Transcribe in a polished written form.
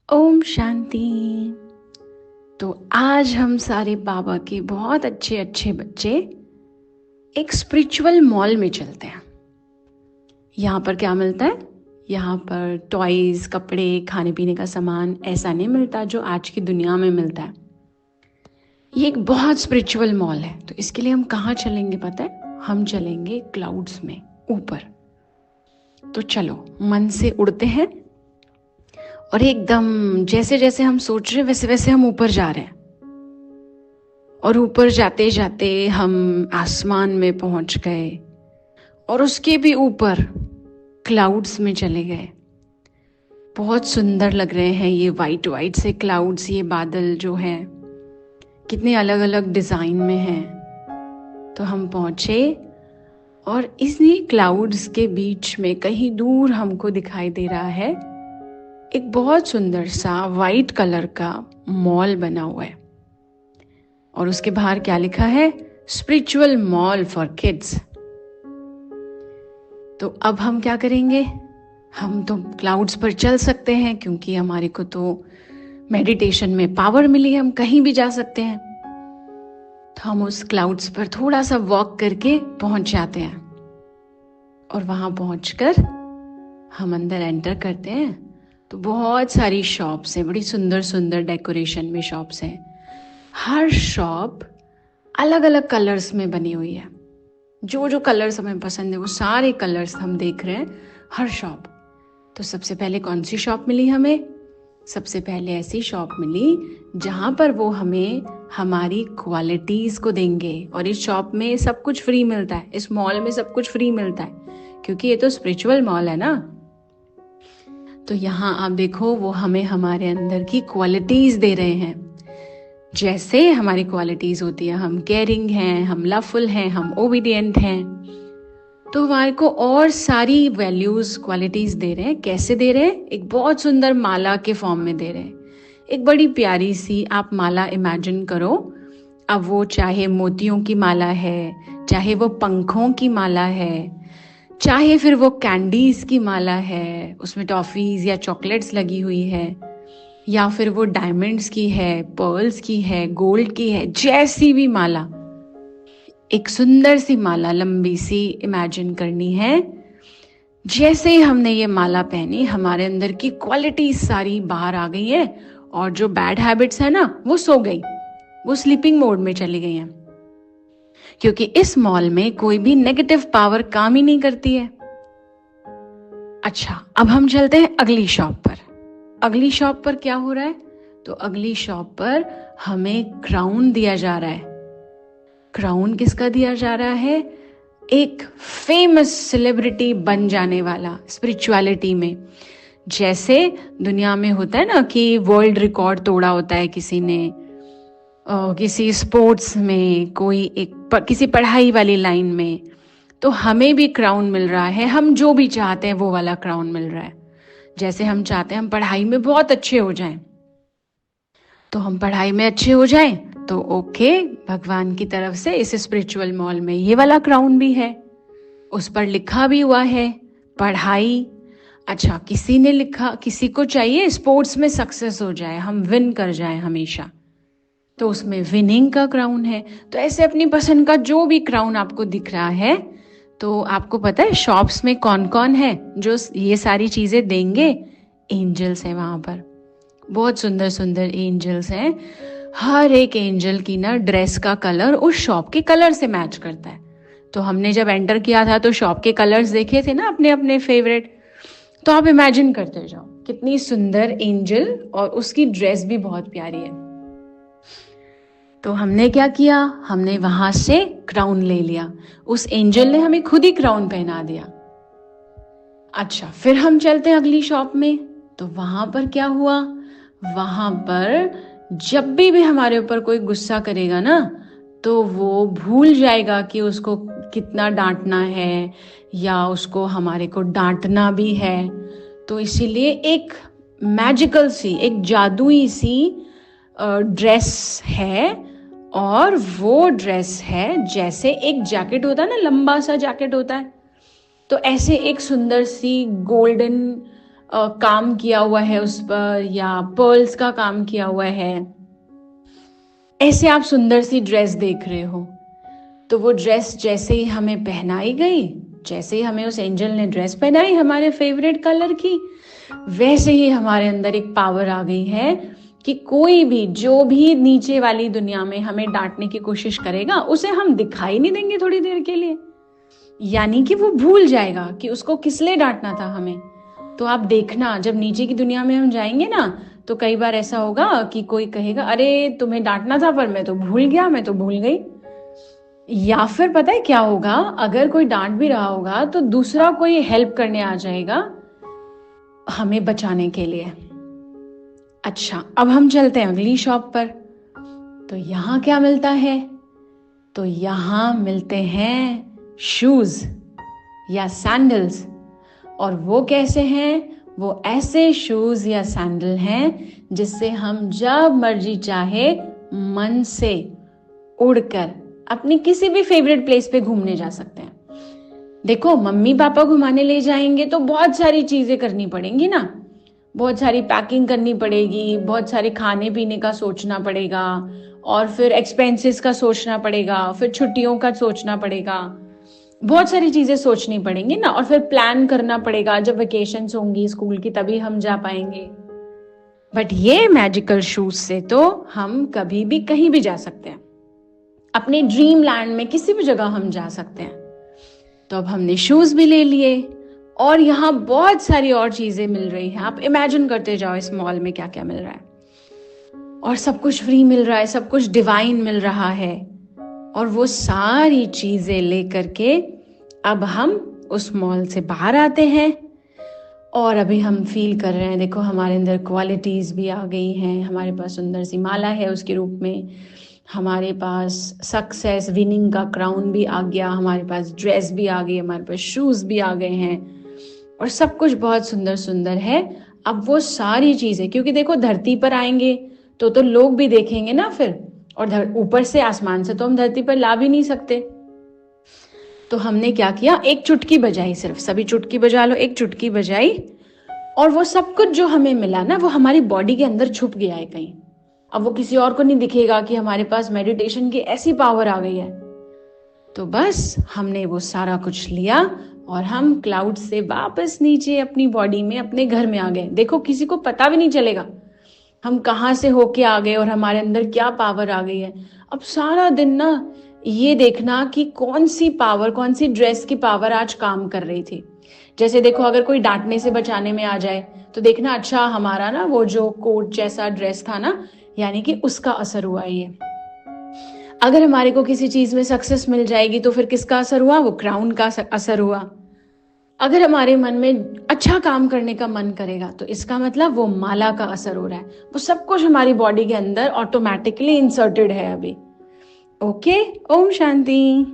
ओम शांति। तो आज हम सारे बाबा के बहुत अच्छे अच्छे बच्चे एक स्पिरिचुअल मॉल में चलते हैं। यहाँ पर क्या मिलता है? यहाँ पर टॉयज, कपड़े, खाने पीने का सामान ऐसा नहीं मिलता जो आज की दुनिया में मिलता है। ये एक बहुत स्पिरिचुअल मॉल है। तो इसके लिए हम कहाँ चलेंगे पता है? हम चलेंगे क्लाउड्स में, ऊपर। तो चलो मन से उड़ते हैं और एकदम जैसे जैसे हम सोच रहे हैं वैसे वैसे हम ऊपर जा रहे हैं। और ऊपर जाते जाते हम आसमान में पहुंच गए और उसके भी ऊपर क्लाउड्स में चले गए। बहुत सुंदर लग रहे हैं ये वाइट वाइट से क्लाउड्स, ये बादल जो हैं कितने अलग अलग डिजाइन में हैं। तो हम पहुंचे और इसी क्लाउड्स के बीच में कहीं दूर हमको दिखाई दे रहा है एक बहुत सुंदर सा वाइट कलर का मॉल बना हुआ है। और उसके बाहर क्या लिखा है? Spiritual mall for kids. तो अब हम क्या करेंगे? हम तो क्लाउड्स पर चल सकते हैं क्योंकि हमारे को तो मेडिटेशन में पावर मिली है, हम कहीं भी जा सकते हैं। तो हम उस क्लाउड्स पर थोड़ा सा वॉक करके पहुंच जाते हैं और वहां पहुंचकर हम अंदर एंटर करते हैं। तो बहुत सारी शॉप्स हैं, बड़ी सुंदर सुंदर डेकोरेशन में शॉप्स हैं। हर शॉप अलग अलग कलर्स में बनी हुई है। जो जो कलर्स हमें पसंद है वो सारे कलर्स हम देख रहे हैं हर शॉप। तो सबसे पहले कौन सी शॉप मिली हमें? सबसे पहले ऐसी शॉप मिली जहां पर वो हमें हमारी क्वालिटीज को देंगे। और इस शॉप में सब कुछ फ्री मिलता है, इस मॉल में सब कुछ फ्री मिलता है क्योंकि ये तो स्पिरिचुअल मॉल है ना। तो यहाँ आप देखो वो हमें हमारे अंदर की क्वालिटीज दे रहे हैं। जैसे हमारी क्वालिटीज होती है, हम केयरिंग हैं, हम लवफुल हैं, हम ओबीडियंट हैं। तो हमारे को और सारी वैल्यूज, क्वालिटीज दे रहे हैं। कैसे दे रहे हैं? एक बहुत सुंदर माला के फॉर्म में दे रहे हैं। एक बड़ी प्यारी सी आप माला इमेजिन करो। अब वो चाहे मोतियों की माला है, चाहे वो पंखों की माला है, चाहे फिर वो कैंडीज की माला है, उसमें टॉफीज या चॉकलेट्स लगी हुई है, या फिर वो डायमंड्स की है, पर्ल्स की है, गोल्ड की है, जैसी भी माला, एक सुंदर सी माला लंबी सी इमेजिन करनी है। जैसे ही हमने ये माला पहनी हमारे अंदर की क्वालिटी सारी बाहर आ गई है और जो बैड हैबिट्स है ना वो सो गई, वो स्लीपिंग मोड में चली गई हैं। क्योंकि इस मॉल में कोई भी नेगेटिव पावर काम ही नहीं करती है। अच्छा, अब हम चलते हैं अगली शॉप पर। अगली शॉप पर क्या हो रहा है? तो अगली शॉप पर हमें क्राउन दिया जा रहा है। क्राउन किसका दिया जा रहा है? एक फेमस सेलिब्रिटी बन जाने वाला स्पिरिचुअलिटी में। जैसे दुनिया में होता है ना कि वर्ल्ड रिकॉर्ड तोड़ा होता है किसी ने, किसी स्पोर्ट्स में, किसी पढ़ाई वाली लाइन में। तो हमें भी क्राउन मिल रहा है। हम जो भी चाहते हैं वो वाला क्राउन मिल रहा है। जैसे हम चाहते हैं हम पढ़ाई में बहुत अच्छे हो जाएं, तो हम पढ़ाई में अच्छे हो जाएं तो ओके, भगवान की तरफ से इस स्पिरिचुअल मॉल में ये वाला क्राउन भी है। उस पर लिखा भी हुआ है पढ़ाई। अच्छा, किसी ने लिखा, किसी को चाहिए स्पोर्ट्स में सक्सेस हो जाए, हम विन कर जाए हमेशा, तो उसमें विनिंग का क्राउन है। तो ऐसे अपनी पसंद का जो भी क्राउन आपको दिख रहा है। तो आपको पता है शॉप्स में कौन कौन है जो ये सारी चीजें देंगे? एंजल्स हैं वहां पर, बहुत सुंदर सुंदर एंजल्स हैं। हर एक एंजल की ना ड्रेस का कलर उस शॉप के कलर से मैच करता है। तो हमने जब एंटर किया था तो शॉप के कलर्स देखे थे ना अपने अपने फेवरेट। तो आप इमेजिन करते जाओ कितनी सुंदर एंजल, और उसकी ड्रेस भी बहुत प्यारी है। तो हमने क्या किया? हमने वहां से क्राउन ले लिया। उस एंजल ने हमें खुद ही क्राउन पहना दिया। अच्छा, फिर हम चलते हैं अगली शॉप में। तो वहां पर क्या हुआ? वहां पर जब भी हमारे ऊपर कोई गुस्सा करेगा ना तो वो भूल जाएगा कि उसको कितना डांटना है या उसको हमारे को डांटना भी है। तो इसीलिए एक मैजिकल सी, एक जादुई सी ड्रेस है। और वो ड्रेस है जैसे एक जैकेट होता है ना, लंबा सा जैकेट होता है, तो ऐसे एक सुंदर सी गोल्डन काम किया हुआ है उस पर, या पर्ल्स का काम किया हुआ है। ऐसे आप सुंदर सी ड्रेस देख रहे हो, तो वो ड्रेस जैसे ही हमें पहनाई गई, जैसे ही हमें उस एंजल ने ड्रेस पहनाई हमारे फेवरेट कलर की, वैसे ही हमारे अंदर एक पावर आ गई है कि कोई भी जो भी नीचे वाली दुनिया में हमें डांटने की कोशिश करेगा उसे हम दिखाई नहीं देंगे थोड़ी देर के लिए, यानी कि वो भूल जाएगा कि उसको किस लिए डांटना था हमें। तो आप देखना, जब नीचे की दुनिया में हम जाएंगे ना, तो कई बार ऐसा होगा कि कोई कहेगा अरे तुम्हें डांटना था पर मैं तो भूल गया, मैं तो भूल गई। या फिर पता है क्या होगा, अगर कोई डांट भी रहा होगा तो दूसरा कोई हेल्प करने आ जाएगा हमें बचाने के लिए। अच्छा, अब हम चलते हैं अगली शॉप पर। तो यहाँ क्या मिलता है? तो यहाँ मिलते हैं शूज या सैंडल्स। और वो कैसे हैं? वो ऐसे शूज या सैंडल हैं जिससे हम जब मर्जी चाहे मन से उड़कर अपनी किसी भी फेवरेट प्लेस पे घूमने जा सकते हैं। देखो, मम्मी पापा घुमाने ले जाएंगे तो बहुत सारी चीजें करनी पड़ेंगी ना, बहुत सारी पैकिंग करनी पड़ेगी, बहुत सारे खाने पीने का सोचना पड़ेगा, और फिर एक्सपेंसेस का सोचना पड़ेगा, फिर छुट्टियों का सोचना पड़ेगा, बहुत सारी चीजें सोचनी पड़ेंगी ना, और फिर प्लान करना पड़ेगा जब वेकेशंस होंगी स्कूल की तभी हम जा पाएंगे। बट ये मैजिकल शूज से तो हम कभी भी कहीं भी जा सकते हैं, अपने ड्रीम लैंड में किसी भी जगह हम जा सकते हैं। तो अब हमने शूज भी ले लिए और यहाँ बहुत सारी और चीजें मिल रही हैं। आप इमेजिन करते जाओ इस मॉल में क्या क्या मिल रहा है, और सब कुछ फ्री मिल रहा है, सब कुछ डिवाइन मिल रहा है। और वो सारी चीजें लेकर के अब हम उस मॉल से बाहर आते हैं, और अभी हम फील कर रहे हैं, देखो हमारे अंदर क्वालिटीज भी आ गई हैं। हमारे पास सुंदर सी माला है उसके रूप में, हमारे पास सक्सेस विनिंग का क्राउन भी आ गया, हमारे पास ड्रेस भी आ गई, हमारे पास शूज भी आ गए हैं, और सब कुछ बहुत सुंदर सुंदर है। अब वो सारी चीजें, क्योंकि देखो धरती पर आएंगे तो लोग भी देखेंगे ना फिर, और ऊपर से आसमान से तो हम धरती पर ला भी नहीं सकते। तो हमने क्या किया, एक चुटकी बजाई, सिर्फ सभी चुटकी बजा लो, एक चुटकी बजाई, और वो सब कुछ जो हमें मिला ना वो हमारी बॉडी के अंदर छुप गया है कहीं। अब वो किसी और को नहीं दिखेगा कि हमारे पास मेडिटेशन की ऐसी पावर आ गई है। तो बस हमने वो सारा कुछ लिया और हम क्लाउड से वापस नीचे अपनी बॉडी में, अपने घर में आ गए। देखो किसी को पता भी नहीं चलेगा हम कहाँ से होके आ गए और हमारे अंदर क्या पावर आ गई है। अब सारा दिन ना ये देखना कि कौन सी पावर, कौन सी ड्रेस की पावर आज काम कर रही थी। जैसे देखो अगर कोई डांटने से बचाने में आ जाए तो देखना, अच्छा हमारा ना वो जो कोट जैसा ड्रेस था ना, यानी कि उसका असर हुआ ये। अगर हमारे को किसी चीज में सक्सेस मिल जाएगी तो फिर किसका असर हुआ, वो क्राउन का असर हुआ। अगर हमारे मन में अच्छा काम करने का मन करेगा तो इसका मतलब वो माला का असर हो रहा है। वो सब कुछ हमारी बॉडी के अंदर ऑटोमेटिकली इंसर्टेड है अभी। ओके, ओम शांति।